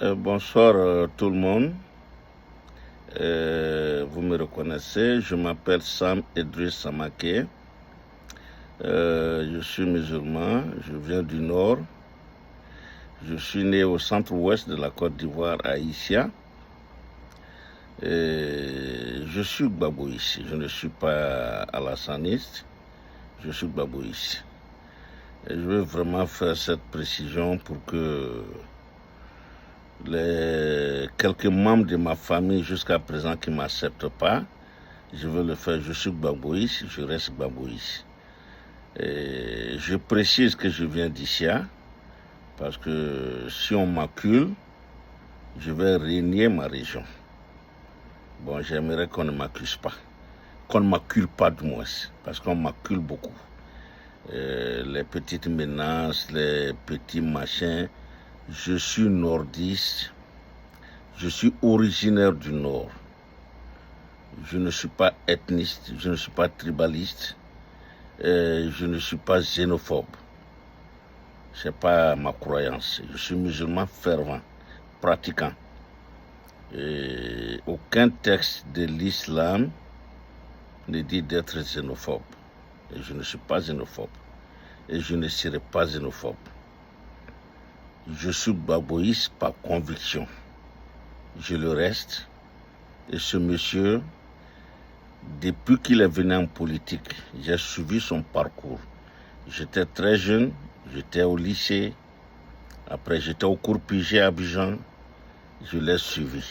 Bonsoir tout le monde. Vous me reconnaissez, je m'appelle Sam Idriss Samake. Je suis musulman, je viens du Nord. Je suis né au centre-ouest de la Côte d'Ivoire, à Issia. Je suis gbagboïste, je ne suis pas alassaniste, je suis gbagboïste. Et je veux vraiment faire cette précision pour que les quelques membres de ma famille jusqu'à présent qui ne m'acceptent pas, je veux le faire. Je suis gbagboïste, je reste gbagboïste. Et je précise que je viens d'Issia, parce que si on m'accule, je vais régner ma région. Bon, j'aimerais qu'on ne m'accuse pas, qu'on ne m'accule pas du moins, parce qu'on m'accule beaucoup. Les petites menaces, les petits machins. Je suis nordiste, je suis originaire du Nord. Je ne suis pas ethniste, je ne suis pas tribaliste, je ne suis pas xénophobe. Ce n'est pas ma croyance. Je suis musulman fervent, pratiquant. Et aucun texte de l'islam ne dit d'être xénophobe. Et je ne suis pas xénophobe. Et je ne serai pas xénophobe. Je suis gbagboïste par conviction. Je le reste. Et ce monsieur, depuis qu'il est venu en politique, j'ai suivi son parcours. J'étais très jeune, j'étais au lycée. Après, j'étais au cours Pigé à Abidjan. Je l'ai suivi.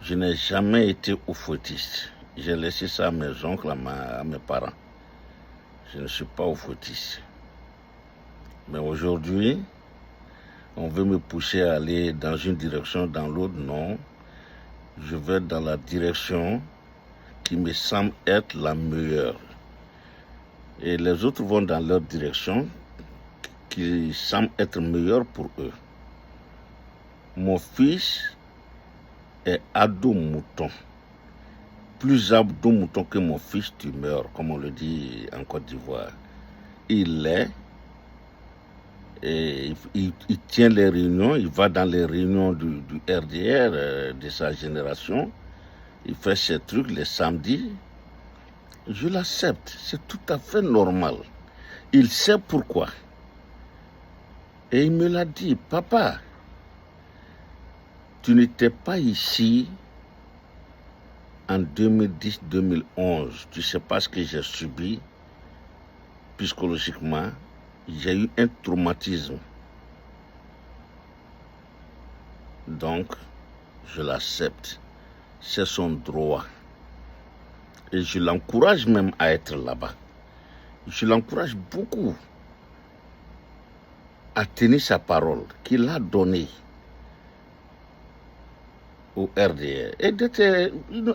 Je n'ai jamais été oufouettiste. J'ai laissé ça à mes oncles, à mes parents. Je ne suis pas oufouettiste. Mais aujourd'hui, on veut me pousser à aller dans une direction, dans l'autre, non. Je vais dans la direction qui me semble être la meilleure. Et les autres vont dans leur direction qui semble être meilleure pour eux. Mon fils est ado mouton. Plus ado mouton que mon fils, tu meurs, comme on le dit en Côte d'Ivoire. Il l'est. Et il tient les réunions, il va dans les réunions du RDR de sa génération. Il fait ses trucs les samedis. Je l'accepte, c'est tout à fait normal. Il sait pourquoi. Et il me l'a dit, papa, tu n'étais pas ici en 2010-2011. Tu ne sais pas ce que j'ai subi psychologiquement. J'ai eu un traumatisme. Donc, je l'accepte. C'est son droit. Et je l'encourage même à être là-bas. Je l'encourage beaucoup à tenir sa parole qu'il a donnée au RDR. Et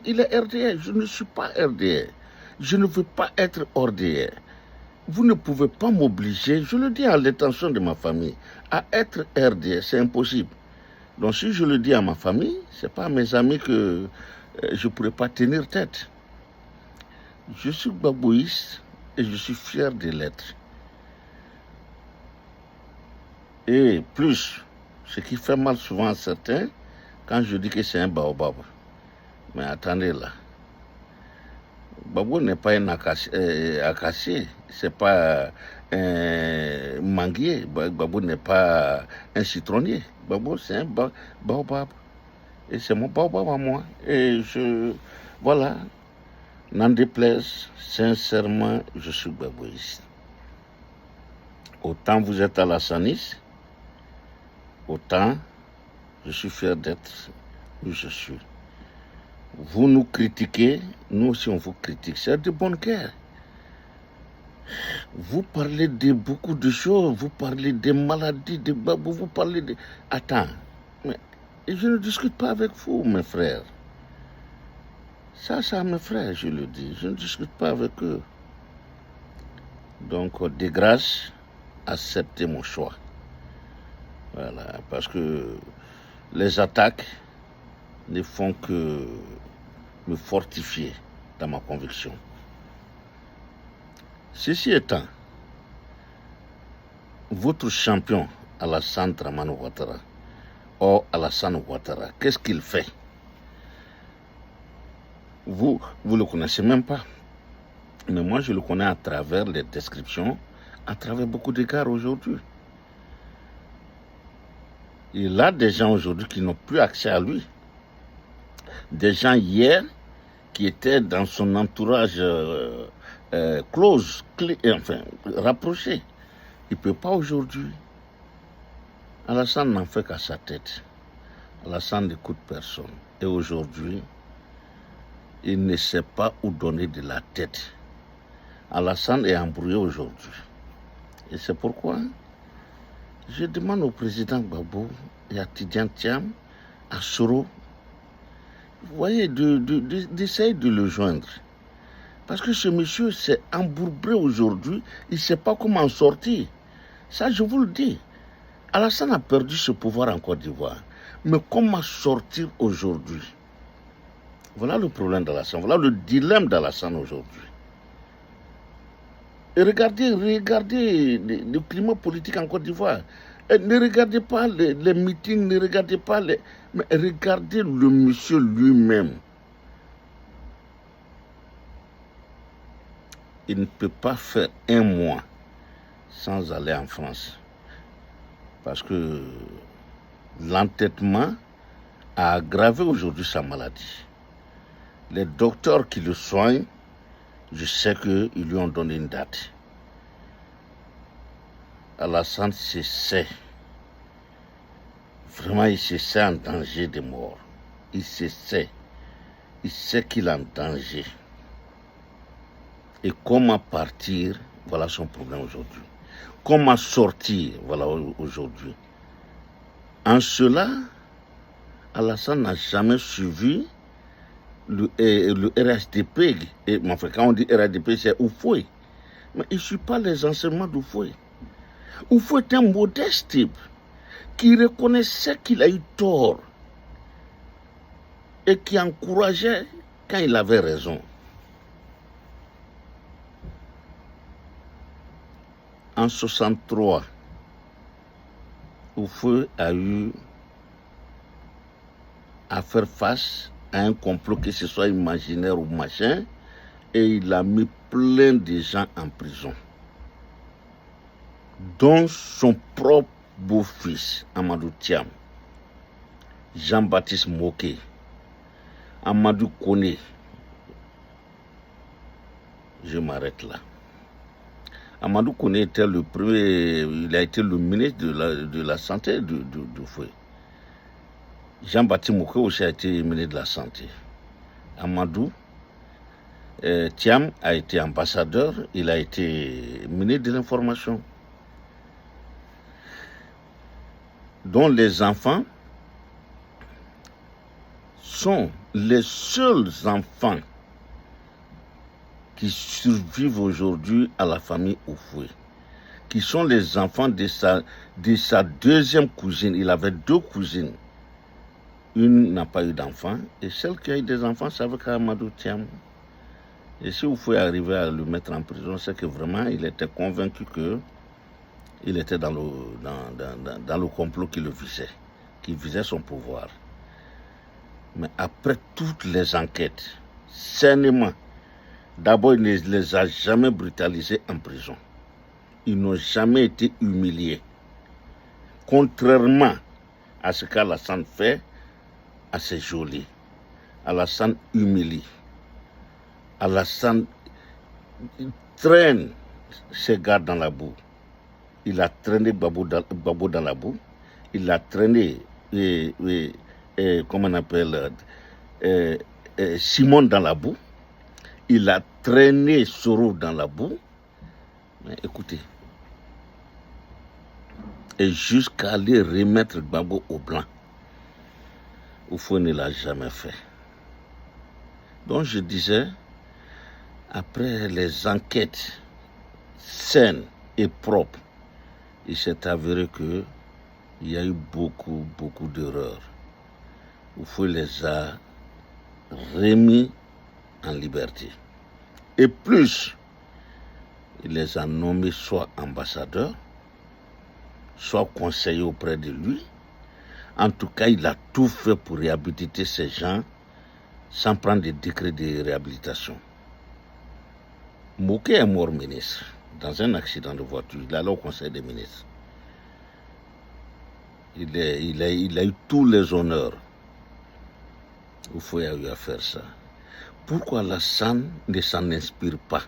il est RDR, je ne suis pas RDR. Je ne veux pas être RDR. Vous ne pouvez pas m'obliger, je le dis à l'intention de ma famille, à être RDR, c'est impossible. Donc si je le dis à ma famille, ce n'est pas à mes amis que je ne pourrais pas tenir tête. Je suis gbagboïste et je suis fier de l'être. Et plus, ce qui fait mal souvent à certains, quand je dis que c'est un baobab. Mais attendez là. Gbagbo n'est pas un acacier, c'est pas un manguier, Gbagbo n'est pas un citronnier. Gbagbo c'est un baobab. Et c'est mon baobab à moi. Et voilà, n'en déplaise, sincèrement, je suis gbagboïste. Autant vous êtes alassaniste, autant je suis fier d'être où je suis. Vous nous critiquez, nous aussi on vous critique. C'est de bonne guerre. Vous parlez de beaucoup de choses, vous parlez des maladies, de babou, vous parlez de... Attends, mais je ne discute pas avec vous, mes frères. Ça, mes frères, je le dis. Je ne discute pas avec eux. Donc, de grâce, acceptez mon choix. Voilà, parce que les attaques ne font que me fortifier dans ma conviction. Ceci étant, votre champion, Alassane Dramane Ouattara, Or, Alassane Ouattara, qu'est-ce qu'il fait? Vous le connaissez même pas. Mais moi, je le connais à travers les descriptions, à travers beaucoup d'égards aujourd'hui. Il a des gens aujourd'hui qui n'ont plus accès à lui. Des gens hier qui étaient dans son entourage close, rapproché. Il ne peut pas aujourd'hui. Alassane n'en fait qu'à sa tête. Alassane n'écoute personne. Et aujourd'hui, il ne sait pas où donner de la tête. Alassane est embrouillé aujourd'hui. Et c'est pourquoi je demande au président Gbagbo et à Tidjane Thiam, à Soro, vous voyez, d'essayer de le joindre. Parce que ce monsieur s'est embourbé aujourd'hui, il ne sait pas comment en sortir. Ça, je vous le dis. Alassane a perdu ce pouvoir en Côte d'Ivoire. Mais comment sortir aujourd'hui? Voilà le problème d'Alassane, voilà le dilemme d'Alassane aujourd'hui. Et regardez le climat politique en Côte d'Ivoire. Ne regardez pas les meetings, ne regardez pas mais regardez le monsieur lui-même. Il ne peut pas faire un mois sans aller en France. Parce que l'entêtement a aggravé aujourd'hui sa maladie. Les docteurs qui le soignent, je sais qu'ils lui ont donné une date. Alassane se sait. Vraiment, il se sait en danger de mort. Il se sait. Il sait qu'il est en danger. Et comment partir, voilà son problème aujourd'hui. Comment sortir, voilà aujourd'hui. En cela, Alassane n'a jamais suivi le RHDP. Et, enfin, quand on dit RHDP, c'est Houphouët. Mais il ne suit pas les enseignements d'Houphouët. Houphouët est un modeste type qui reconnaissait qu'il a eu tort et qui encourageait quand il avait raison. En 1963, Houphouët a eu à faire face à un complot, que ce soit imaginaire ou machin, et il a mis plein de gens en prison, dont son propre beau-fils, Amadou Thiam, Jean-Baptiste Moké, Amadou Koné. Je m'arrête là. Amadou Koné était le premier, il a été le ministre de la santé du Fouet. Jean-Baptiste Moké aussi a été ministre de la santé. Amadou Thiam a été ambassadeur, il a été ministre de l'information. Dont les enfants sont les seuls enfants qui survivent aujourd'hui à la famille Houphouët, qui sont les enfants de sa deuxième cousine. Il avait deux cousines. Une n'a pas eu d'enfant, et celle qui a eu des enfants, c'est avec Amadou Thiam. Et si Houphouët arrivait à le mettre en prison, c'est que vraiment, il était convaincu qu'il était dans le complot qui le visait, qui visait son pouvoir. Mais après toutes les enquêtes, sainement, d'abord, il ne les a jamais brutalisés en prison. Ils n'ont jamais été humiliés. Contrairement à ce qu'Alassane fait, assez joli. Alassane humilie. Alassane traîne ses gars dans la boue. Il a traîné Gbagbo dans la boue. Il a traîné, comment on appelle, Simon dans la boue. Il a traîné Soro dans la boue. Mais écoutez. Et jusqu'à aller remettre Gbagbo au blanc. Houphouët ne l'a jamais fait. Donc je disais, après les enquêtes saines et propres, il s'est avéré qu'il y a eu beaucoup d'erreurs. Houphouët les a remis en liberté. Et plus, il les a nommés soit ambassadeurs, soit conseillers auprès de lui. En tout cas, il a tout fait pour réhabiliter ces gens sans prendre des décrets de réhabilitation. Mouké est mort ministre dans un accident de voiture. Il allait au conseil des ministres. Il a eu tous les honneurs. Il faut y avoir à faire ça. Pourquoi Alassane ne s'en inspire pas?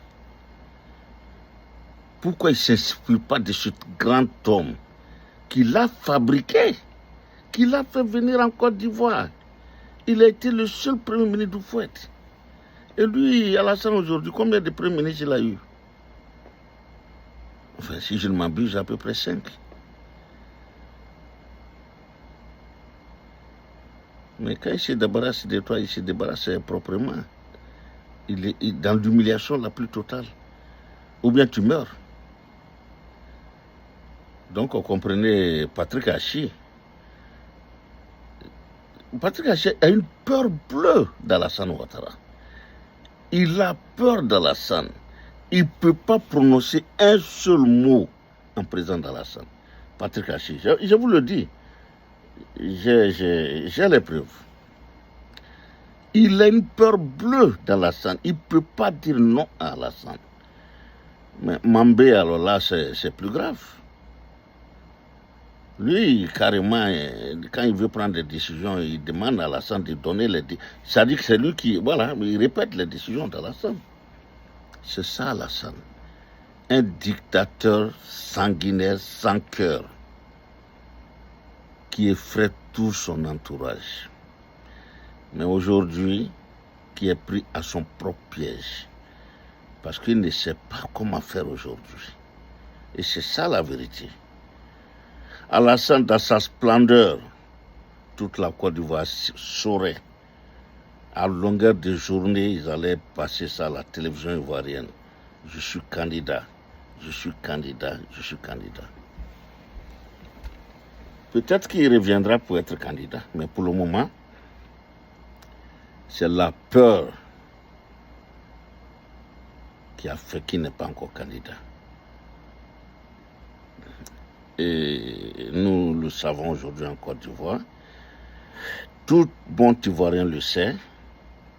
Pourquoi il ne s'inspire pas de ce grand homme qui l'a fabriqué, qui l'a fait venir en Côte d'Ivoire? Il a été le seul premier ministre du Fouet. Et lui, Alassane, aujourd'hui, combien de premiers ministres il a eu? Enfin, si je ne m'abuse, à peu près 5. Mais quand il se débarrasse de toi, il se débarrasse proprement. Il est dans l'humiliation la plus totale. Ou bien tu meurs. Donc, on comprenait Patrick Hachi. Patrick Hachi a une peur bleue d'Alassane Ouattara. Il a peur d'Alassane. Il ne peut pas prononcer un seul mot en présence d'Alassane. Patrick Hachi, je vous le dis, j'ai les preuves. Il a une peur bleue d'Alassane. Il ne peut pas dire non à Alassane. Mais Mambé, alors là, c'est plus grave. Lui, carrément, quand il veut prendre des décisions, il demande à Alassane de donner les décisions. Ça dit que c'est lui qui, voilà, il répète les décisions d'Alassane. C'est ça, Alassane. Un dictateur sanguinaire, sans cœur, qui effraie tout son entourage. Mais aujourd'hui, qui est pris à son propre piège. Parce qu'il ne sait pas comment faire aujourd'hui. Et c'est ça la vérité. Alassane, dans sa splendeur, toute la Côte d'Ivoire saurait. À longueur de journée, ils allaient passer ça à la télévision ivoirienne. Je suis candidat, je suis candidat, je suis candidat. Peut-être qu'il reviendra pour être candidat, mais pour le moment, c'est la peur qui a fait qu'il n'est pas encore candidat. Et nous le savons aujourd'hui en Côte d'Ivoire. Tout bon Ivoirien le sait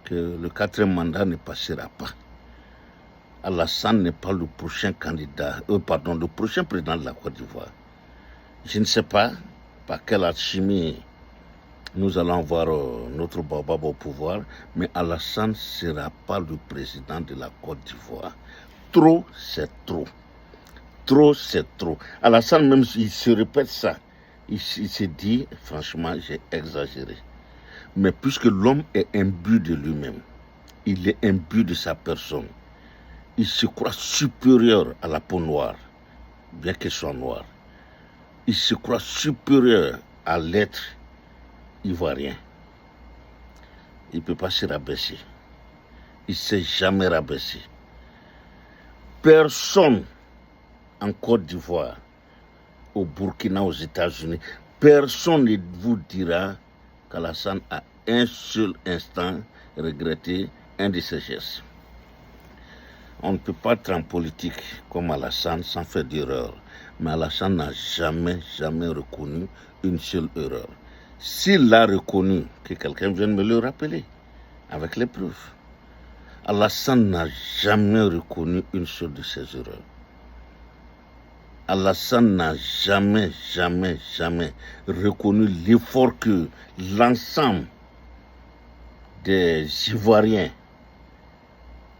que le 4e mandat ne passera pas. Alassane n'est pas le prochain candidat, le prochain président de la Côte d'Ivoire. Je ne sais pas par quelle alchimie nous allons voir notre Baobab au pouvoir, mais Alassane ne sera pas le président de la Côte d'Ivoire. Trop, c'est trop. Trop, c'est trop. Alassane, même il se répète ça. Il se dit, franchement, j'ai exagéré. Mais puisque l'homme est imbu de lui-même, il est imbu de sa personne, il se croit supérieur à la peau noire, bien qu'elle soit noire. Il se croit supérieur à l'être ivoirien. Il ne peut pas se rabaisser. Il ne s'est jamais rabaissé. Personne en Côte d'Ivoire, au Burkina, aux États-Unis, personne ne vous dira qu'Alassane a un seul instant regretté un de ses gestes. On ne peut pas être en politique comme Alassane sans faire d'erreur. Mais Alassane n'a jamais reconnu une seule erreur. S'il l'a reconnu, que quelqu'un vienne me le rappeler, avec les preuves. Alassane n'a jamais reconnu une seule de ses erreurs. Alassane n'a jamais reconnu l'effort que l'ensemble des Ivoiriens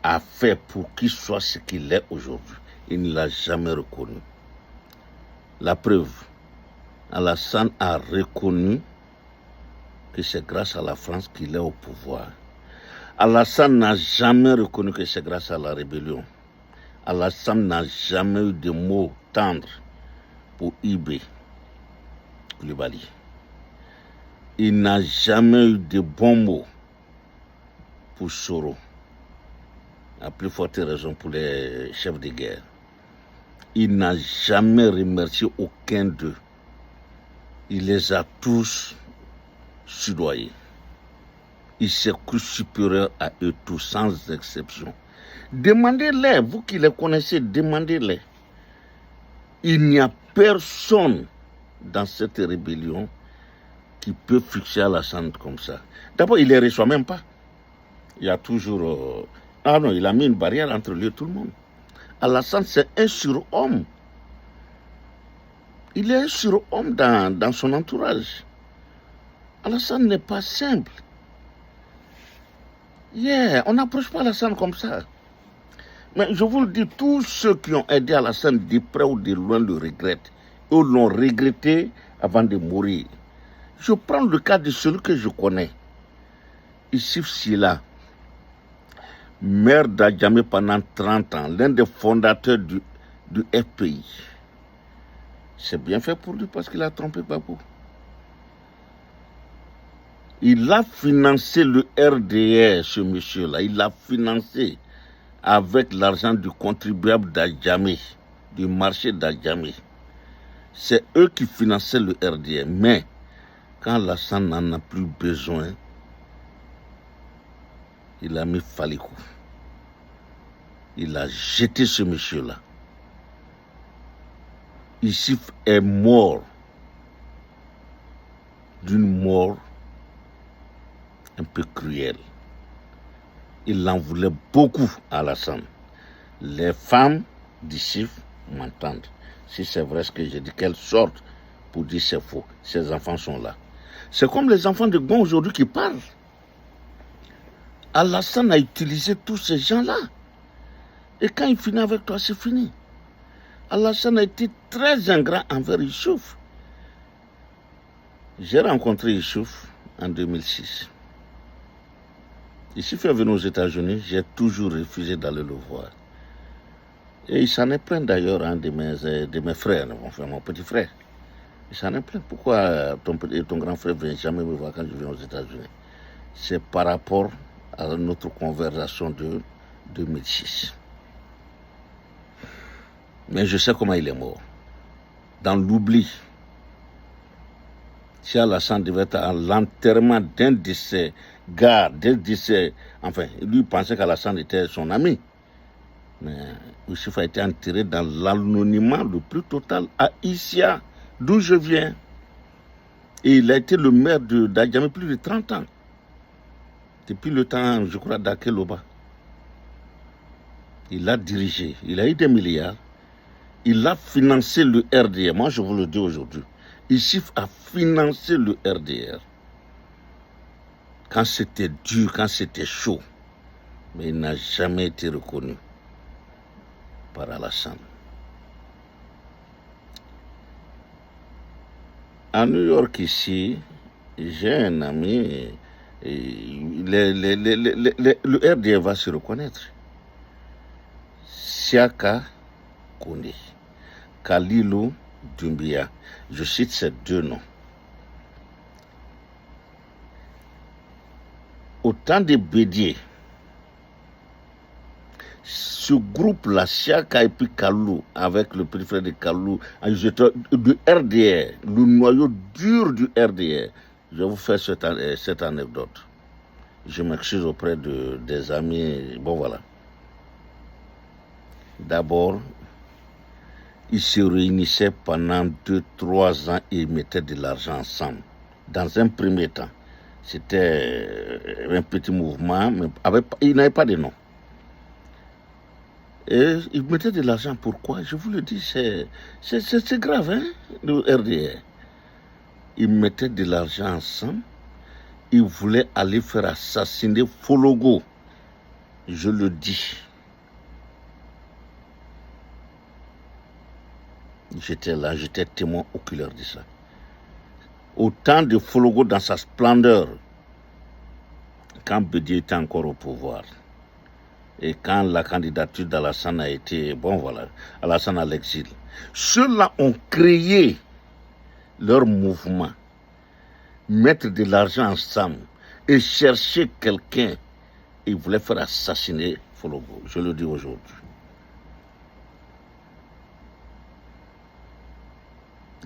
a fait pour qu'il soit ce qu'il est aujourd'hui. Il ne l'a jamais reconnu. La preuve, Alassane a reconnu que c'est grâce à la France qu'il est au pouvoir. Alassane n'a jamais reconnu que c'est grâce à la rébellion. Alassane n'a jamais eu de mots tendres pour Ibé Coulibaly. Il n'a jamais eu de bons mots pour Soro. À plus forte raison pour les chefs de guerre. Il n'a jamais remercié aucun d'eux. Il les a tous soudoyés. Il s'est cru supérieur à eux tous, sans exception. Demandez-les, vous qui les connaissez, demandez-les. Il n'y a personne dans cette rébellion qui peut fixer Alassane comme ça. D'abord, il ne les reçoit même pas. Il y a toujours... Ah non, il a mis une barrière entre lui et tout le monde. Alassane, c'est un surhomme. Il est un surhomme dans son entourage. Alassane n'est pas simple. On n'approche pas Alassane comme ça. Mais je vous le dis, tous ceux qui ont aidé Alassane de près ou de loin le regrettent. Ils l'ont regretté avant de mourir. Je prends le cas de celui que je connais. Issif Sila, maire d'Adjamé pendant 30 ans, l'un des fondateurs du FPI. C'est bien fait pour lui parce qu'il a trompé Babou. Il a financé le RDR, ce monsieur-là. Il l'a financé avec l'argent du contribuable d'Adjamé, du marché d'Adjamé. C'est eux qui finançaient le RDR. Mais quand Alassane n'en a plus besoin, il a mis Falikou. Il a jeté ce monsieur-là. Issif est mort d'une mort un peu cruelle. Il en voulait beaucoup à Alassane. Les femmes d'Issif m'entendent. Si c'est vrai ce que j'ai dit, qu'elles sortent pour dire c'est faux. Ces enfants sont là. C'est comme les enfants de Gon aujourd'hui qui parlent. Alassane a utilisé tous ces gens-là. Et quand il finit avec toi, c'est fini. Alassane a été très ingrat envers Youssouf. J'ai rencontré Youssouf en 2006. Youssouf est venu aux États-Unis, j'ai toujours refusé d'aller le voir. Et il s'en est plaint d'ailleurs, de mes frères, enfin mon petit frère. Il s'en est plaint. Pourquoi ton grand frère ne vient jamais me voir quand je viens aux États-Unis? C'est par rapport à notre conversation de 2006. Mais je sais comment il est mort. Dans l'oubli. Si Alassane devait être à l'enterrement d'un de ses gars, enfin, lui pensait qu'Alassane était son ami. Mais Youssouf a été enterré dans l'anonymat le plus total à Issia, d'où je viens. Et il a été le maire d'Adjamé plus de 30 ans. Depuis le temps, je crois, d'Akeloba. Il a dirigé, il a eu des milliards. Il a financé le RDR. Moi, je vous le dis aujourd'hui. Issif a financé le RDR. Quand c'était dur, quand c'était chaud. Mais il n'a jamais été reconnu par Alassane. À New York, ici, j'ai un ami. Le RDR va se reconnaître. Siaka Kone. Kalilou Doumbia. Je cite ces deux noms. Au temps de Bédier, ce groupe-là, Siaka et puis Kalou, avec le petit frère de Kalou, du RDR, le noyau dur du RDR. Je vais vous faire cette anecdote. Je m'excuse auprès des amis. Bon, voilà. D'abord, ils se réunissaient pendant 2-3 ans et ils mettaient de l'argent ensemble. Dans un premier temps, c'était un petit mouvement, mais il n'avait pas de nom. Et ils mettaient de l'argent. Pourquoi? Je vous le dis, c'est grave, hein, le RDR. Ils mettaient de l'argent ensemble. Ils voulaient aller faire assassiner Fologo. Je le dis. J'étais là, j'étais témoin oculaire de ça. Au temps de Fologo dans sa splendeur, quand Bédier était encore au pouvoir, et quand la candidature d'Alassane a été, bon voilà, Alassane à l'exil, ceux-là ont créé leur mouvement, mettre de l'argent ensemble et chercher quelqu'un. Ils voulaient faire assassiner Fologo, je le dis aujourd'hui.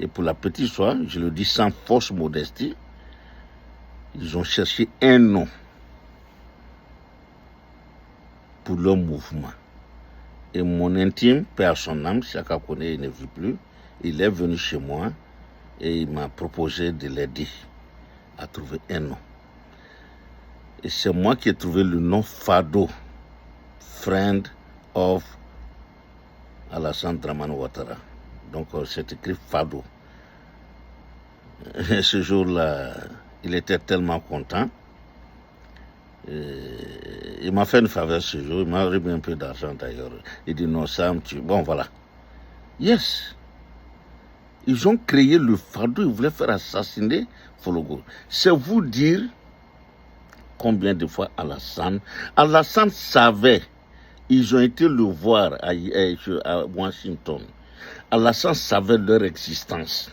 Et pour la petite histoire, je le dis sans fausse modestie, ils ont cherché un nom pour leur mouvement. Et mon intime, père son âme, Siaka Kone, il ne vit plus, il est venu chez moi et il m'a proposé de l'aider. a trouvé un nom. Et c'est moi qui ai trouvé le nom Fado, Friend of Alassane Dramane Ouattara. Donc c'est écrit Fado. Et ce jour-là, il était tellement content. Il m'a fait une faveur ce jour, il m'a remis un peu d'argent d'ailleurs. Il dit non, Sam, bon voilà. Yes. Ils ont créé le Fado, ils voulaient faire assassiner Fologo. C'est vous dire combien de fois Alassane savait, ils ont été le voir à Washington. Alassane savait leur existence.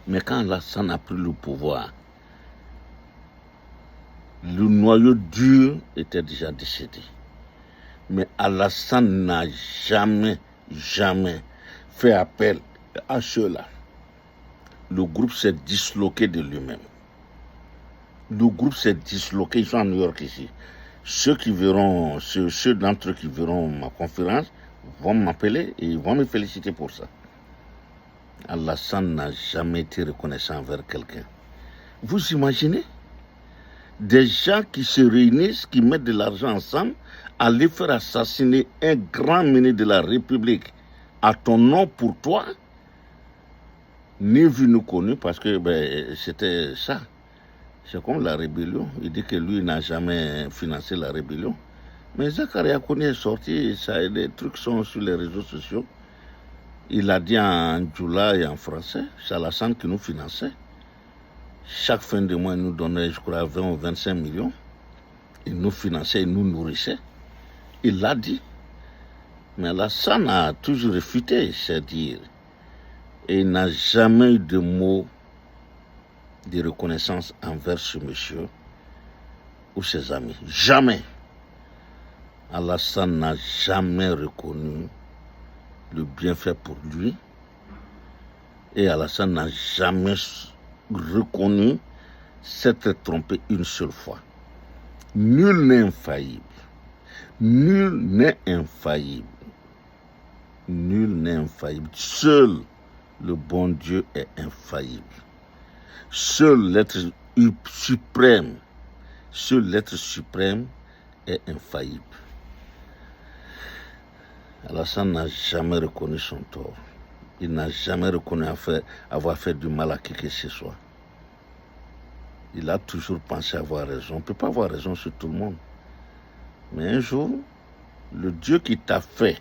Mais quand Alassane a pris le pouvoir, le noyau dur était déjà décédé. Mais Alassane n'a jamais fait appel à ceux-là. Le groupe s'est disloqué de lui-même. Le groupe s'est disloqué. Ils sont à New York ici. Ceux d'entre eux qui verront ma conférence vont m'appeler et ils vont me féliciter pour ça. Alassane n'a jamais été reconnaissant envers quelqu'un. Vous imaginez? Des gens qui se réunissent, qui mettent de l'argent ensemble, aller faire assassiner un grand ministre de la République à ton nom pour toi, ni vu ni connu, parce que c'était ça. C'est comme la rébellion. Il dit que lui n'a jamais financé la rébellion. Mais Zakaria Kone est sorti, les trucs sont sur les réseaux sociaux. Il a dit en Djoula et en français, c'est Alassane qui nous finançait. Chaque fin de mois, il nous donnait, je crois, 20 ou 25 millions. Il nous finançait, il nous nourrissait. Il l'a dit. Mais Alassane a toujours réfuté, c'est-à-dire. Et il n'a jamais eu de mot de reconnaissance envers ce monsieur ou ses amis. Jamais. Alassane n'a jamais reconnu le bienfait pour lui. Et Alassane n'a jamais reconnu s'être trompé une seule fois. Nul n'est infaillible. Nul n'est infaillible. Nul n'est infaillible. Seul le bon Dieu est infaillible. Seul l'être suprême, est infaillible. Alassane n'a jamais reconnu son tort. Il n'a jamais reconnu avoir fait du mal à qui que ce soit. Il a toujours pensé avoir raison. On ne peut pas avoir raison sur tout le monde. Mais un jour, le Dieu qui t'a fait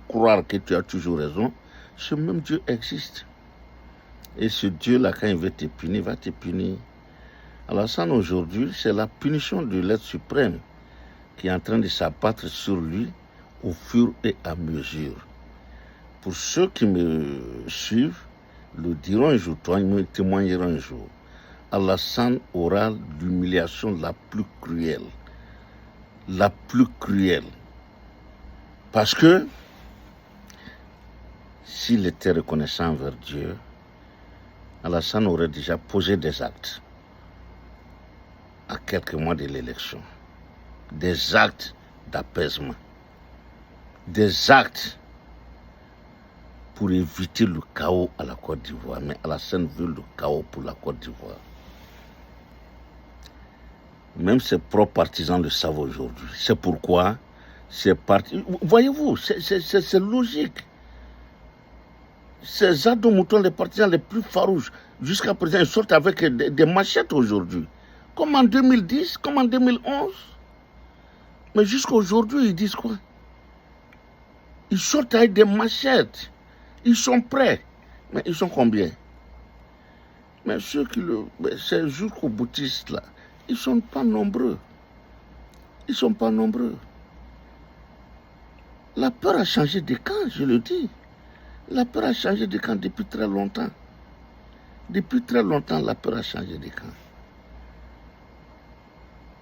croire que tu as toujours raison, ce même Dieu existe. Et ce Dieu-là, quand il veut te punir, il va te punir. Alassane, aujourd'hui, c'est la punition de l'être suprême qui est en train de s'abattre sur lui au fur et à mesure. Pour ceux qui me suivent, le diront un jour, toi, ils me témoigneront un jour. Alassane aura l'humiliation la plus cruelle. La plus cruelle. Parce que s'il était reconnaissant envers Dieu, Alassane aurait déjà posé des actes à quelques mois de l'élection. Des actes d'apaisement. Des actes pour éviter le chaos à la Côte d'Ivoire. Mais Alassane veut le chaos pour la Côte d'Ivoire. Même ses propres partisans le savent aujourd'hui. C'est pourquoi c'est parti. Voyez-vous, c'est logique. Ces Adomoutons, les partisans les plus farouches, jusqu'à présent, ils sortent avec des machettes aujourd'hui. Comme en 2010, comme en 2011. Mais jusqu'à aujourd'hui, ils disent quoi? Ils sortent avec des machettes. Ils sont prêts. Mais ils sont combien? Mais ceux ces jusqu'aux boutistes là, ils ne sont pas nombreux. Ils ne sont pas nombreux. La peur a changé de camp, je le dis. La peur a changé de camp depuis très longtemps. Depuis très longtemps, la peur a changé de camp.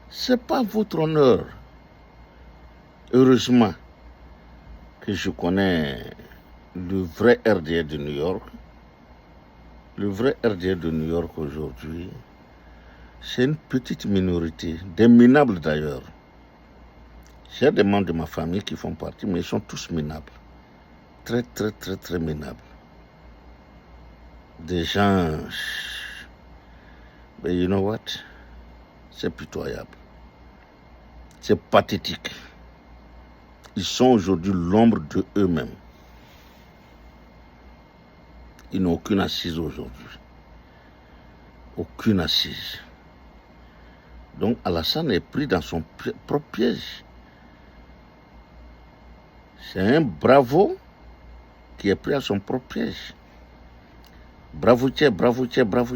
Ce n'est pas votre honneur. Heureusement que je connais le vrai RDA de New York. Le vrai RDA de New York aujourd'hui, c'est une petite minorité, des minables d'ailleurs. J'ai des membres de ma famille qui font partie, mais ils sont tous minables. Très, très, très, très minables. Des gens Mais you know what? C'est pitoyable. C'est pathétique. Ils sont aujourd'hui l'ombre de eux-mêmes. Ils n'ont aucune assise aujourd'hui. Aucune assise. Donc Alassane est pris dans son propre piège. C'est un bravo qui est pris à son propre piège. Bravo, bravo, bravo.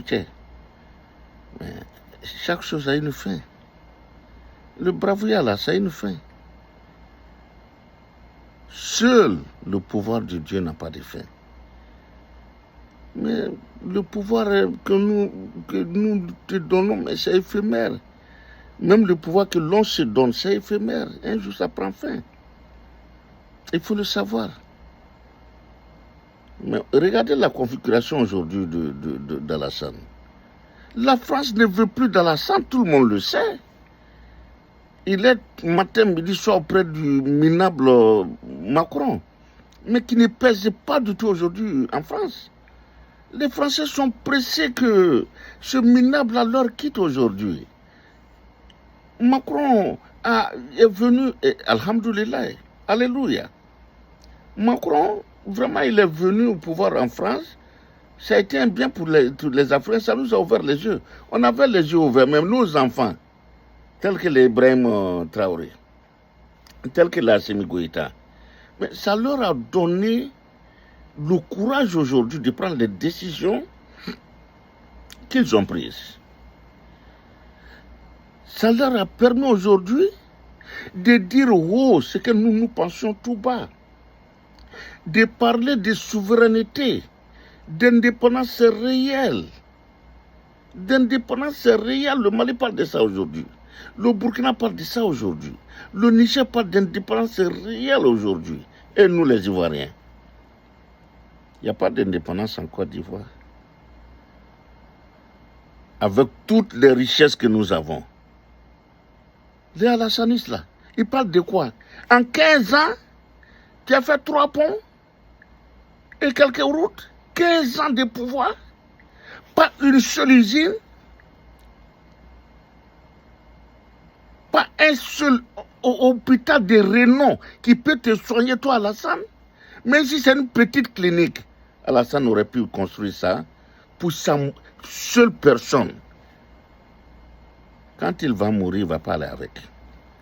Mais chaque chose a une fin. Le bravouillard là, ça a une fin. Seul le pouvoir de Dieu n'a pas de fin. Mais le pouvoir que nous te donnons, mais c'est éphémère. Même le pouvoir que l'on se donne, c'est éphémère. Un jour, ça prend fin. Il faut le savoir. Mais regardez la configuration aujourd'hui d'Alassane. La France ne veut plus d'Alassane, tout le monde le sait. Il est matin, midi, soir auprès du minable Macron, mais qui ne pèse pas du tout aujourd'hui en France. Les Français sont pressés que ce minable leur quitte aujourd'hui. Macron est venu, et alhamdoulilah, alléluia. Macron, vraiment, il est venu au pouvoir en France. Ça a été un bien pour les Africains, ça nous a ouvert les yeux. On avait les yeux ouverts, même nos enfants, tels que les Ibrahim Traoré, tels que la Assimi Goïta. Mais ça leur a donné le courage aujourd'hui de prendre les décisions qu'ils ont prises. Ça leur a permis aujourd'hui de dire haut ce que nous pensions tout bas, de parler de souveraineté, d'indépendance réelle. D'indépendance réelle, le Mali parle de ça aujourd'hui. Le Burkina parle de ça aujourd'hui. Le Niger parle d'indépendance réelle aujourd'hui. Et nous les Ivoiriens. Il n'y a pas d'indépendance en Côte d'Ivoire. Avec toutes les richesses que nous avons. Les Alassanistes là, ils parlent de quoi? En 15 ans, tu as fait 3 ponts et quelques routes. 15 ans de pouvoir. Pas une seule usine. Pas un seul hôpital de renom qui peut te soigner, toi, Alassane. Même si c'est une petite clinique, Alassane aurait pu construire ça pour sa seule personne. Quand il va mourir, il ne va pas aller avec.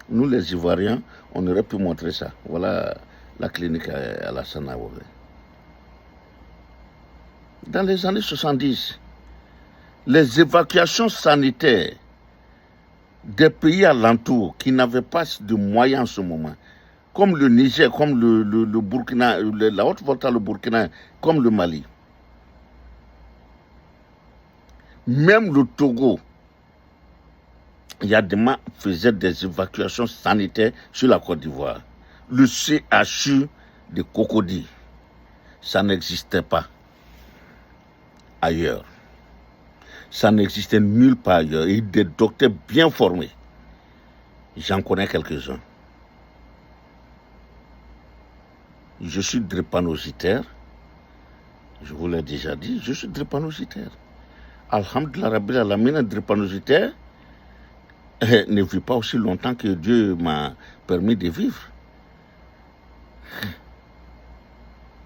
Nous, les Ivoiriens, on aurait pu montrer ça. Voilà la clinique à Alassane Ouattara. Dans les années 70, les évacuations sanitaires des pays alentours qui n'avaient pas de moyens en ce moment, comme le Niger, comme le Burkina, la Haute-Volta, le Burkina, comme le Mali. Même le Togo, Yadema faisait des évacuations sanitaires sur la Côte d'Ivoire. Le CHU de Cocody, ça n'existait pas ailleurs. Ça n'existait nulle part ailleurs. Et des docteurs bien formés. J'en connais quelques-uns. Je suis drépanocytaire. Je vous l'ai déjà dit, je suis drépanocytaire. Alhamdulillah Rabbil Alamin, drépanocytaire ne vit pas aussi longtemps que Dieu m'a permis de vivre.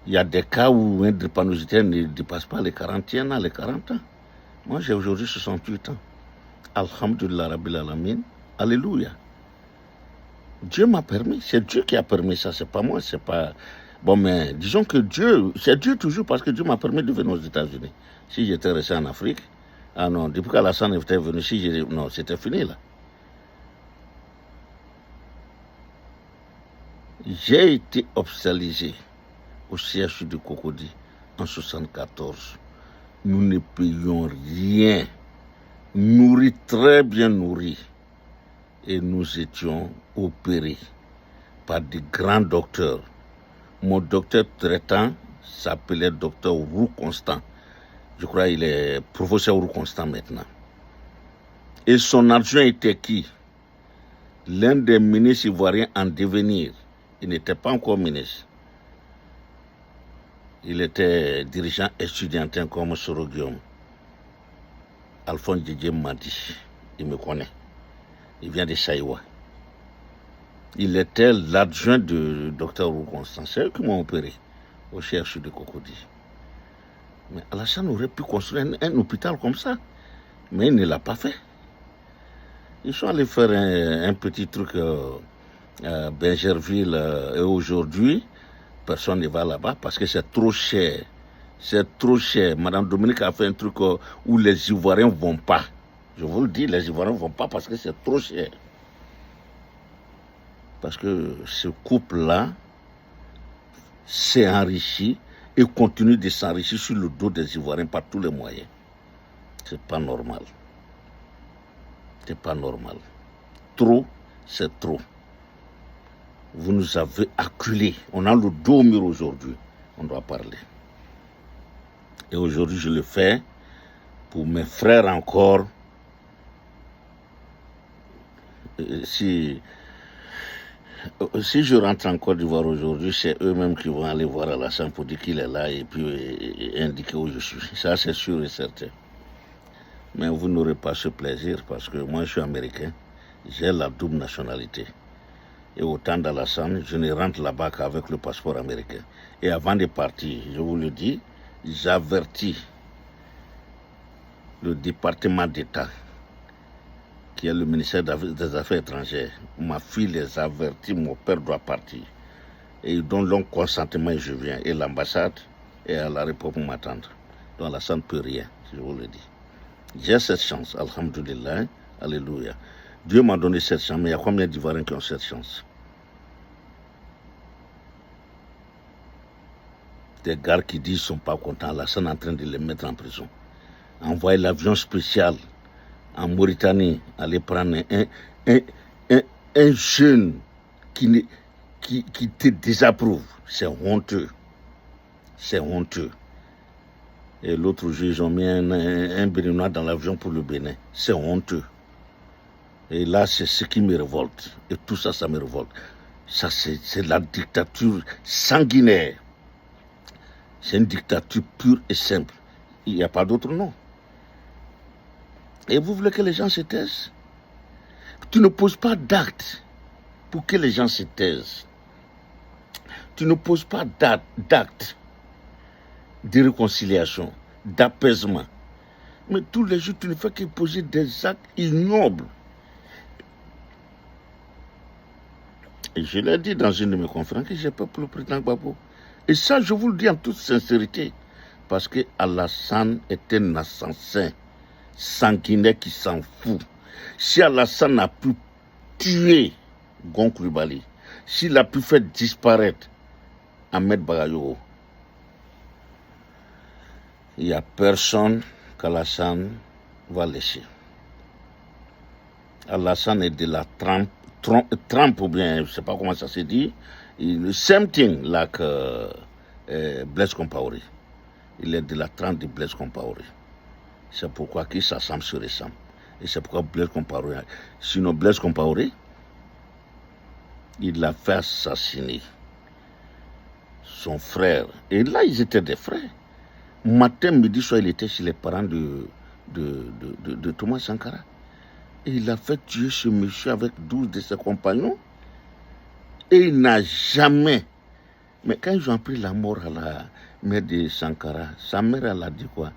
Il y a des cas où un drépanocytaire ne dépasse pas les 41 ans, les 40 ans. Moi, j'ai aujourd'hui 68 ans. Alhamdulillah Rabbil Alamin. Alléluia. Dieu m'a permis. C'est Dieu qui a permis ça. C'est pas moi. C'est pas... Bon, mais disons que Dieu... C'est Dieu toujours parce que Dieu m'a permis de venir aux États-Unis. Si j'étais resté en Afrique... Ah non, depuis qu'Alassane était venu, non, c'était fini là. J'ai été hospitalisé au CHU de Cocody en 1974. Nous ne payions rien, nourris, très bien nourris. Et nous étions opérés par des grands docteurs. Mon docteur traitant s'appelait docteur Roux Constant. Je crois qu'il est professeur Roux Constant maintenant. Et son adjoint était qui? L'un des ministres ivoiriens en devenir. Il n'était pas encore ministre. Il était dirigeant estudiantin comme Soro Guillaume. Alphonse Didier m'a dit, il me connaît, il vient de Saïwa. Il était l'adjoint du docteur Constant. C'est eux qui m'ont opéré au CHU de Cocody. Mais Alassane aurait pu construire un hôpital comme ça, mais il ne l'a pas fait. Ils sont allés faire un petit truc à Benjerville et aujourd'hui, personne ne va là-bas parce que c'est trop cher. C'est trop cher. Madame Dominique a fait un truc où les Ivoiriens ne vont pas. Je vous le dis, les Ivoiriens ne vont pas parce que c'est trop cher. Parce que ce couple-là s'est enrichi et continue de s'enrichir sur le dos des Ivoiriens par tous les moyens. C'est pas normal. C'est pas normal. Trop, c'est trop. Vous nous avez acculés. On a le dos au mur aujourd'hui. On doit parler. Et aujourd'hui, je le fais pour mes frères encore. Si je rentre en Côte d'Ivoire aujourd'hui, c'est eux-mêmes qui vont aller voir Alassane pour dire qu'il est là et puis indiquer où je suis. Ça, c'est sûr et certain. Mais vous n'aurez pas ce plaisir parce que moi, je suis américain. J'ai la double nationalité. Et au temps d'Alassane, je ne rentre là-bas qu'avec le passeport américain. Et avant de partir, je vous le dis, j'avertis le département d'État, qui est le ministère des Affaires étrangères. Ma fille les avertit, mon père doit partir. Et ils donnent leur consentement et je viens. Et l'ambassade est à l'aéroport pour m'attendre. Donc Alassane ne peut rien, je vous le dis. J'ai cette chance, alhamdoulilah, alléluia. Dieu m'a donné cette chance, mais il y a combien d'Ivoiriens qui ont cette chance? Des gars qui disent qu'ils ne sont pas contents, Alassane est en train de les mettre en prison. Envoyer l'avion spécial en Mauritanie, aller prendre un jeune qui te désapprouve. C'est honteux. C'est honteux. Et l'autre jour, ils ont mis un Béninois dans l'avion pour le Bénin. C'est honteux. Et là, c'est ce qui me révolte. Et tout ça, ça me révolte. Ça, c'est la dictature sanguinaire. C'est une dictature pure et simple. Il n'y a pas d'autre nom. Et vous voulez que les gens se taisent? Tu ne poses pas d'actes pour que les gens se taisent. Tu ne poses pas d'actes de réconciliation, d'apaisement. Mais tous les jours, tu ne fais que poser des actes ignobles. Et je l'ai dit dans une de mes conférences que j'ai peur pour le président Gbagbo. Et ça, je vous le dis en toute sincérité. Parce que Alassane est un assassin sanguinaire qui s'en fout. Si Alassane a pu tuer Gon Coulibaly, s'il a pu faire disparaître Ahmed Bagayogo, il n'y a personne qu'Alassane va laisser. Alassane est de la trempe ou bien, je ne sais pas comment ça se dit, the same thing like Blaise Compaoré. Il est de la trempe de Blaise Compaoré. C'est pourquoi qu'ils s'assemblent se ressemblent. Et c'est pourquoi Blaise Compaoré. Sinon, Blaise Compaoré, il l'a fait assassiner son frère. Et là, ils étaient des frères. Matin, midi, soir, il était chez les parents de Thomas Sankara. Et il a fait tuer ce monsieur avec 12 de ses compagnons. Et il n'a jamais... Mais quand ils ont appris la mort à la mère de Sankara, sa mère, elle a dit quoi?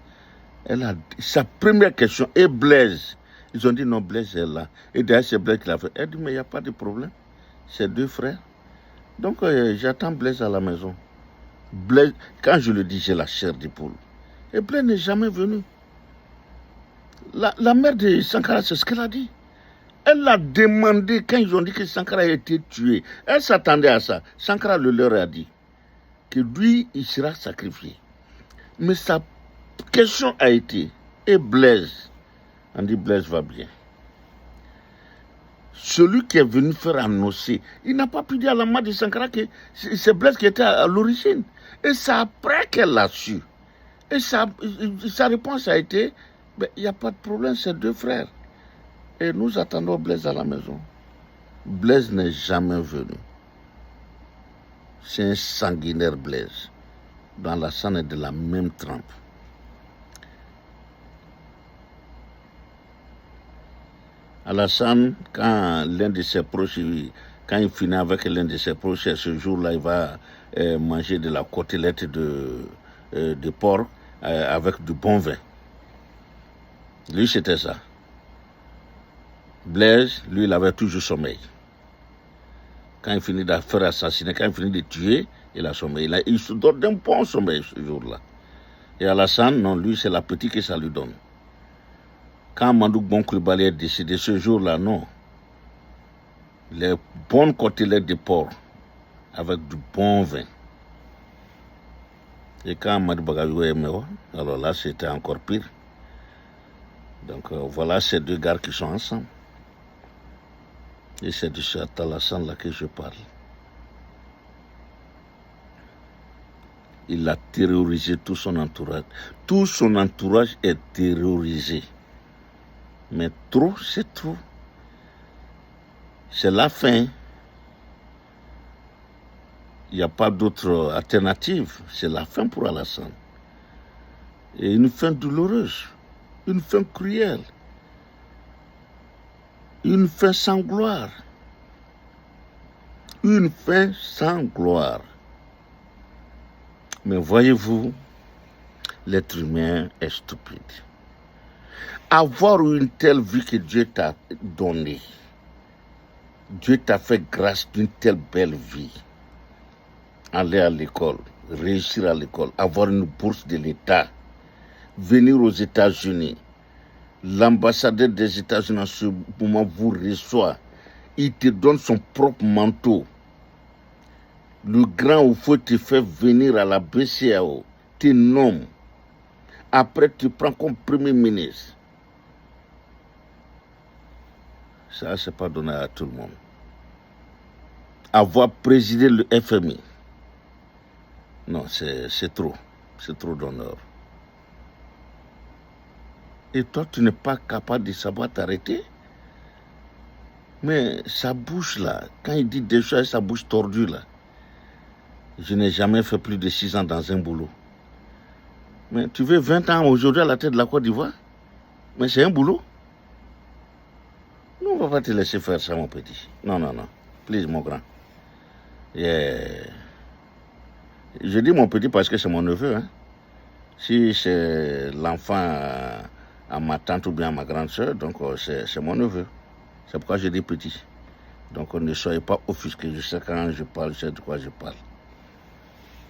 Sa première question, et Blaise? Ils ont dit non, Blaise est là. Et d'ailleurs, c'est Blaise qui l'a fait. Elle dit, mais il n'y a pas de problème. C'est deux frères. Donc, j'attends Blaise à la maison. Blaise, quand je le dis, j'ai la chair de poule. Et Blaise n'est jamais venu. La mère de Sankara, c'est ce qu'elle a dit. Elle a demandé, quand ils ont dit que Sankara a été tué, elle s'attendait à ça. Sankara leur a dit que lui, il sera sacrifié. Mais sa question a été, et Blaise? On dit, Blaise va bien. Celui qui est venu faire annoncer, il n'a pas pu dire à la mère de Sankara que c'est Blaise qui était à l'origine. Et c'est après qu'elle l'a su. Et sa réponse a été, il n'y a pas de problème, c'est deux frères. Et nous attendons Blaise à la maison. Blaise n'est jamais venu. C'est un sanguinaire Blaise. Dans la scène de la même trempe. Alassane, quand l'un de ses proches, quand il finit avec l'un de ses proches, ce jour-là, il va manger de la côtelette de porc avec du bon vin. Lui, c'était ça. Blaise, lui, il avait toujours sommeil. Quand il finit de faire assassiner, quand il finit de tuer, il a sommeil. Il se donne d'un bon sommeil ce jour-là. Et Alassane, non, lui, c'est l'appétit que ça lui donne. Quand Mandouk Bon Coulibaly est décédé ce jour-là, non. Les bonnes côtelettes de porc avec du bon vin. Et quand Madou Bagayou est mort, alors là, c'était encore pire. Donc voilà ces deux gars qui sont ensemble. Et c'est de ce Alassane là que je parle. Il a terrorisé tout son entourage. Tout son entourage est terrorisé. Mais trop, c'est trop. C'est la fin. Il n'y a pas d'autre alternative. C'est la fin pour Alassane. Et une fin douloureuse. Une fin cruelle. Une fin sans gloire. Une fin sans gloire. Mais voyez-vous, l'être humain est stupide. Avoir une telle vie que Dieu t'a donnée, Dieu t'a fait grâce d'une telle belle vie. Aller à l'école, réussir à l'école, avoir une bourse de l'État, venir aux États-Unis. L'ambassadeur des États-Unis en ce moment vous reçoit. Il te donne son propre manteau. Le grand Oufou te fait venir à la BCAO, te nomme. Après, tu prends comme premier ministre. Ça, c'est pas donné à tout le monde. Avoir présidé le FMI. Non, c'est trop. C'est trop d'honneur. Et toi, tu n'es pas capable de savoir t'arrêter? Mais sa bouche là, quand il dit des choses, sa bouche tordue là. Je n'ai jamais fait plus de 6 ans dans un boulot. Mais tu veux 20 ans aujourd'hui à la tête de la Côte d'Ivoire? Mais c'est un boulot. Non, on ne va pas te laisser faire ça, mon petit. Non, non, non. Please, mon grand. Yeah. Je dis mon petit parce que c'est mon neveu. Hein. Si c'est l'enfant à ma tante ou bien à ma grande soeur, donc c'est mon neveu. C'est pourquoi je dis petit. Donc ne soyez pas offusqués. Je sais quand je parle, je sais de quoi je parle.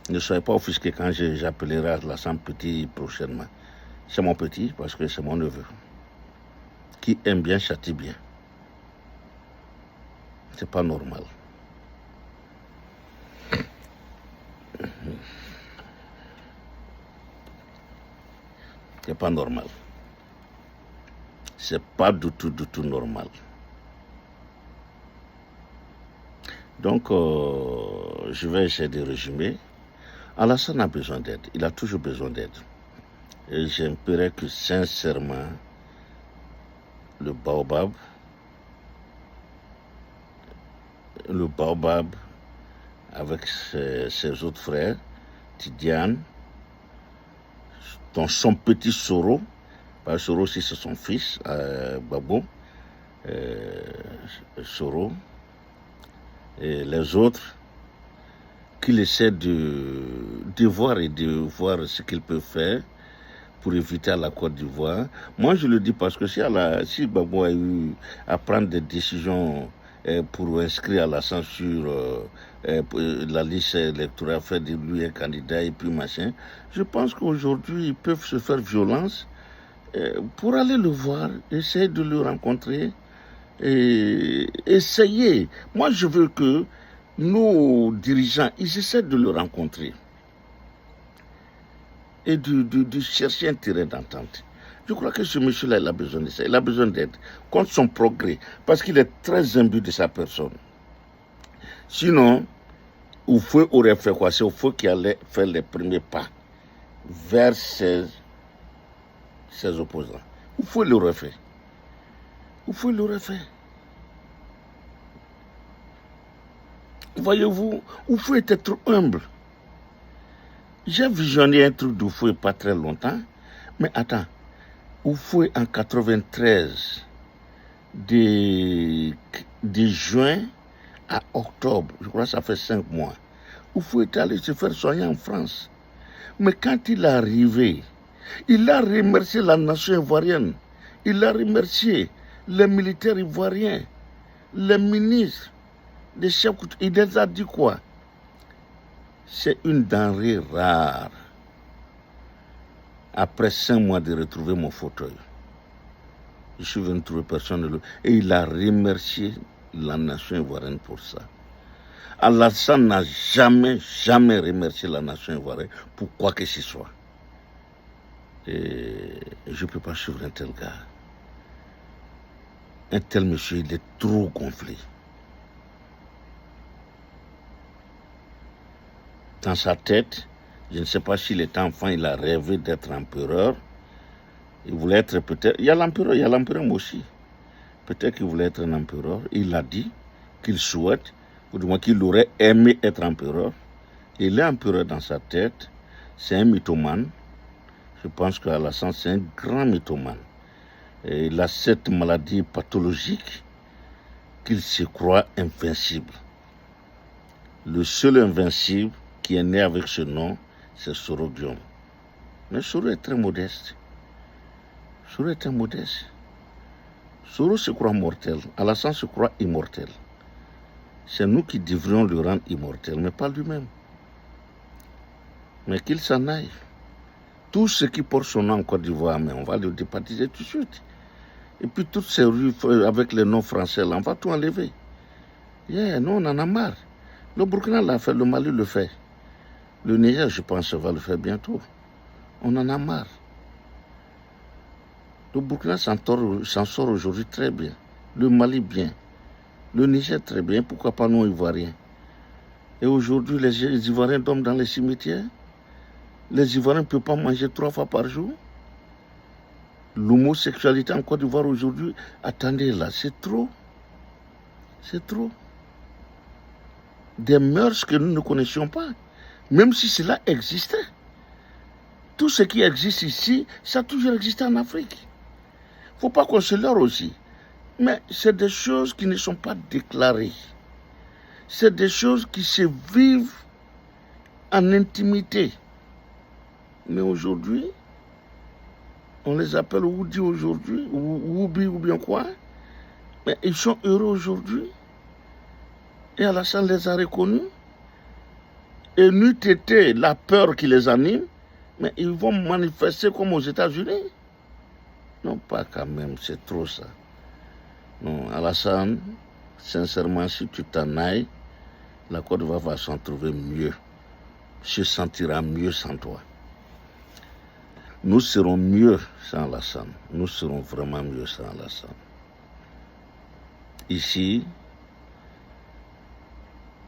Ne soyez pas offusqués quand j'appellerai Alassane petit prochainement. C'est mon petit parce que c'est mon neveu. Qui aime bien, châtie bien. C'est pas normal. C'est pas normal. C'est pas du tout normal. Donc, je vais essayer de résumer. Alassane a besoin d'aide. Il a toujours besoin d'aide. Et j'aimerais que, sincèrement, le baobab, avec ses autres frères, Tidiane, son petit Soro, parce que Soro aussi c'est son fils, Babo, Soro, et les autres, qu'il essaie de voir ce qu'ils peuvent faire pour éviter à la Côte d'Ivoire. Moi, je le dis parce que si Babo a eu à prendre des décisions pour inscrire Alassane sur la liste électorale, faire de lui un candidat et puis machin, je pense qu'aujourd'hui, ils peuvent se faire violence pour aller le voir, essayer de le rencontrer, et essayer. Moi, je veux que nos dirigeants, ils essaient de le rencontrer et de chercher un terrain d'entente. Je crois que ce monsieur-là, il a besoin de ça. Il a besoin d'aide contre son progrès, parce qu'il est très imbu de sa personne. Sinon, Oufou aurait fait quoi? C'est Oufou qui allait faire les premiers pas vers ses opposants. Oufou l'aurait fait. Oufou l'aurait fait. Voyez-vous, Oufou était trop humble. J'ai visionné un truc d'Oufou il n'y a pas très longtemps, mais attends, Oufou en 93, de juin à octobre, je crois que ça fait 5 mois, où il faut être allé se faire soigner en France. Mais quand il est arrivé, il a remercié la nation ivoirienne, il a remercié les militaires ivoiriens, les ministres, les chefs, il les a dit quoi? C'est une denrée rare. Après 5 mois de retrouver mon fauteuil, je suis venu trouver personne et il a remercié la nation ivoirienne pour ça. Alassane n'a jamais remercié la nation ivoirienne pour quoi que ce soit. Et je ne peux pas suivre un tel gars. Un tel monsieur, il est trop gonflé. Dans sa tête, je ne sais pas s'il était enfant, il a rêvé d'être empereur. Il voulait être peut-être... Il y a l'empereur moi aussi. Peut-être qu'il voulait être un empereur. Il a dit qu'il souhaite, ou du moins qu'il aurait aimé être empereur. Il est empereur dans sa tête. C'est un mythomane. Je pense qu'Alassane, c'est un grand mythomane. Et il a cette maladie pathologique qu'il se croit invincible. Le seul invincible qui est né avec ce nom, c'est Soro Guillaume. Mais Soro est très modeste. Soro est très modeste. Soro se croit mortel, Alassane se croit immortel. C'est nous qui devrions le rendre immortel, mais pas lui-même. Mais qu'il s'en aille. Tout ce qui porte son nom en Côte d'Ivoire, mais on va le débaptiser tout de suite. Et puis toutes ces rues avec les noms français, là, on va tout enlever. Nous, on en a marre. Le Burkina l'a fait, le Mali le fait. Le Niger, je pense, va le faire bientôt. On en a marre. Le Burkina s'en sort aujourd'hui très bien. Le Mali bien. Le Niger très bien. Pourquoi pas nous, Ivoiriens? Et aujourd'hui, les Ivoiriens dorment dans les cimetières. Les Ivoiriens ne peuvent pas manger 3 fois par jour. L'homosexualité en Côte d'Ivoire aujourd'hui, attendez là, c'est trop. C'est trop. Des mœurs que nous ne connaissions pas. Même si cela existait. Tout ce qui existe ici, ça a toujours existé en Afrique. Il ne faut pas qu'on se leurre aussi. Mais c'est des choses qui ne sont pas déclarées. C'est des choses qui se vivent en intimité. Mais aujourd'hui, on les appelle Woody aujourd'hui, ou Woubi ou bien quoi. Mais ils sont heureux aujourd'hui. Et Alassane les a reconnus. Et n'eût été la peur qui les anime, mais ils vont manifester comme aux États-Unis. Non, pas quand même, c'est trop ça. Non, Alassane, sincèrement, si tu t'en ailles, la Côte d'Ivoire va s'en trouver mieux. Se sentira mieux sans toi. Nous serons mieux sans Alassane. Nous serons vraiment mieux sans Alassane. Ici,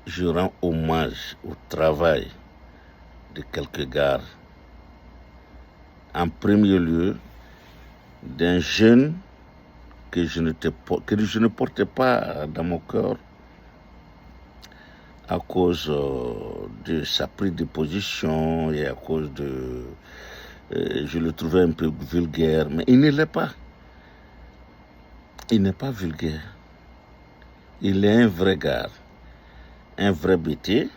je rends hommage au travail de quelques gars. En premier lieu, d'un jeune que je ne portais pas dans mon cœur à cause de sa prise de position et à cause de... je le trouvais un peu vulgaire, mais il ne l'est pas. Il n'est pas vulgaire. Il est un vrai gars, un vrai bêté,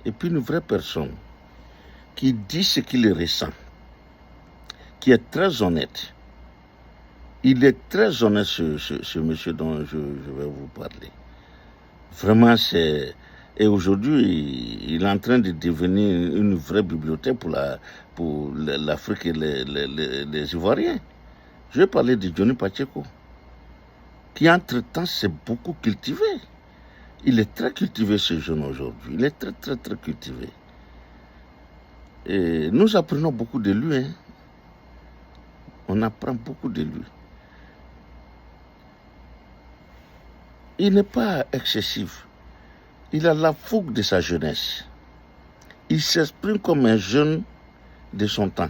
et puis une vraie personne qui dit ce qu'il ressent, qui est très honnête. Il est très honnête, ce monsieur dont je vais vous parler. Vraiment, c'est... Et aujourd'hui, il est en train de devenir une vraie bibliothèque pour l'Afrique et les Ivoiriens. Je vais parler de Johnny Pacheco, qui entre-temps s'est beaucoup cultivé. Il est très cultivé, ce jeune aujourd'hui. Il est très, très, très cultivé. Et nous apprenons beaucoup de lui. On apprend beaucoup de lui. Il n'est pas excessif. Il a la fougue de sa jeunesse. Il s'exprime comme un jeune de son temps.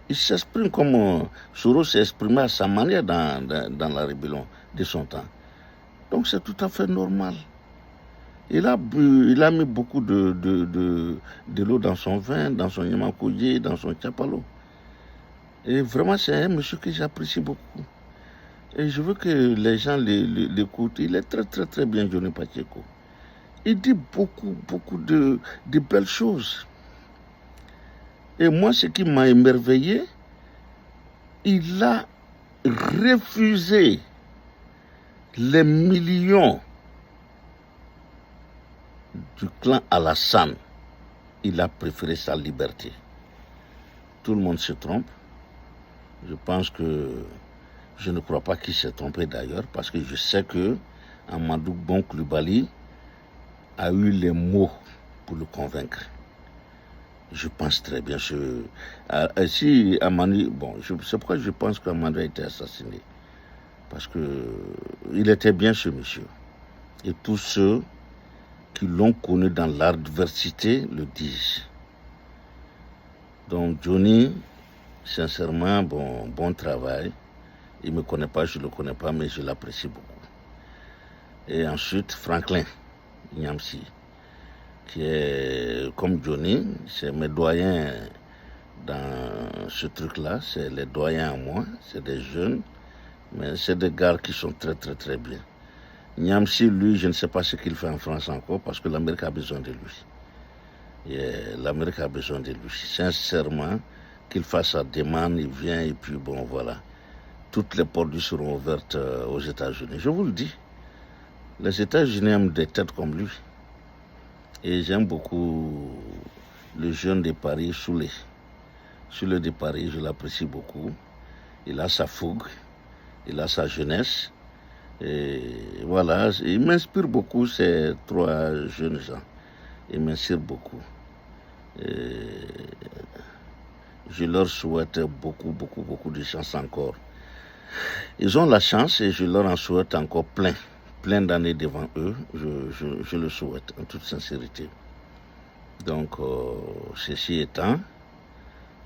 Il s'exprime comme Soro s'est exprimé à sa manière dans la rébellion de son temps. Donc c'est tout à fait normal. Il a mis beaucoup de l'eau dans son vin, dans son yamakoye, dans son tchapalo. Et vraiment, c'est un monsieur que j'apprécie beaucoup. Et je veux que les gens l'écoutent. Il est très, très, très bien, Johnny Pacheco. Il dit beaucoup, beaucoup de belles choses. Et moi, ce qui m'a émerveillé, il a refusé les millions du clan Alassane. Il a préféré sa liberté. Tout le monde se trompe. Je pense que je ne crois pas qu'il s'est trompé d'ailleurs, parce que je sais que Amadou Bon Coulibaly a eu les mots pour le convaincre. Je pense très bien. Si Amadou, c'est pourquoi je pense qu'Amadou a été assassiné. Parce qu'il était bien ce monsieur. Et tous ceux qui l'ont connu dans l'adversité le disent. Donc Johnny, sincèrement, bon travail. Il ne me connaît pas, je ne le connais pas, mais je l'apprécie beaucoup. Et ensuite, Franklin Nyamsi, qui est comme Johnny, c'est mes doyens dans ce truc-là, c'est les doyens à moi, c'est des jeunes, mais c'est des gars qui sont très très très bien. Nyamsi, lui, je ne sais pas ce qu'il fait en France encore, parce que l'Amérique a besoin de lui. L'Amérique a besoin de lui. Sincèrement, qu'il fasse sa demande, il vient, et puis bon, voilà. Toutes les portes seront ouvertes aux États-Unis. Je vous le dis. Les États-Unis aiment des têtes comme lui. Et j'aime beaucoup le jeune de Paris, Soulé. Soulé de Paris, je l'apprécie beaucoup. Il a sa fougue, il a sa jeunesse. Et voilà, il m'inspire beaucoup, ces trois jeunes gens. Il m'inspire beaucoup. Et je leur souhaite beaucoup, beaucoup, beaucoup de chance encore. Ils ont la chance et je leur en souhaite encore plein d'années devant eux. Je le souhaite en toute sincérité. Donc, ceci étant,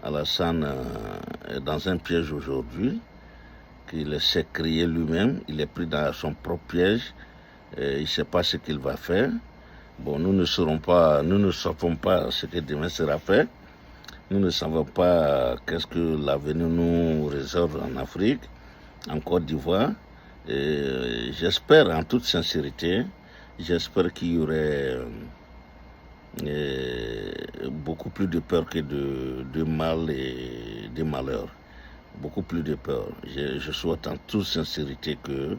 Alassane est dans un piège aujourd'hui qu'il s'est créé lui-même. Il est pris dans son propre piège. Il ne sait pas ce qu'il va faire. Bon, nous ne savons pas ce que demain sera fait. Nous ne savons pas qu'est-ce que l'avenir nous réserve en Afrique, en Côte d'Ivoire. Et j'espère, en toute sincérité, j'espère qu'il y aurait beaucoup plus de peur que de mal et de malheur. Beaucoup plus de peur. Je souhaite en toute sincérité que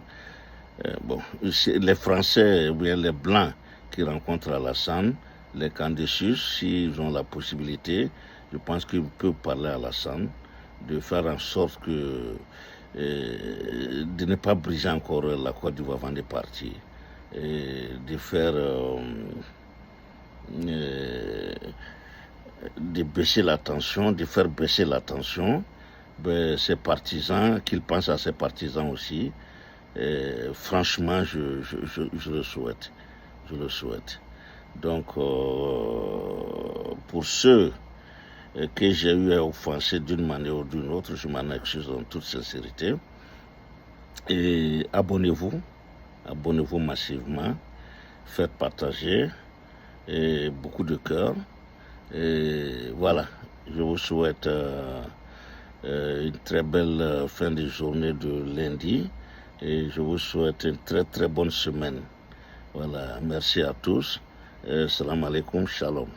les Français ou bien les Blancs qui rencontrent Alassane, les candidates, s'ils ont la possibilité, je pense qu'ils peuvent parler à Alassane, de faire en sorte que de ne pas briser encore la Côte d'Ivoire avant de partir, et de faire de baisser la tension, de faire baisser la tension. Ses partisans, qu'ils pensent à ses partisans aussi. Franchement, je le souhaite. Je le souhaite. Donc, pour ceux que j'ai eu à offenser d'une manière ou d'une autre, je m'en excuse en toute sincérité. Et abonnez-vous massivement, faites partager, et beaucoup de cœur. Et voilà, je vous souhaite une très belle fin de journée de lundi et je vous souhaite une très très bonne semaine. Voilà, merci à tous. Salam alaikum, shalom.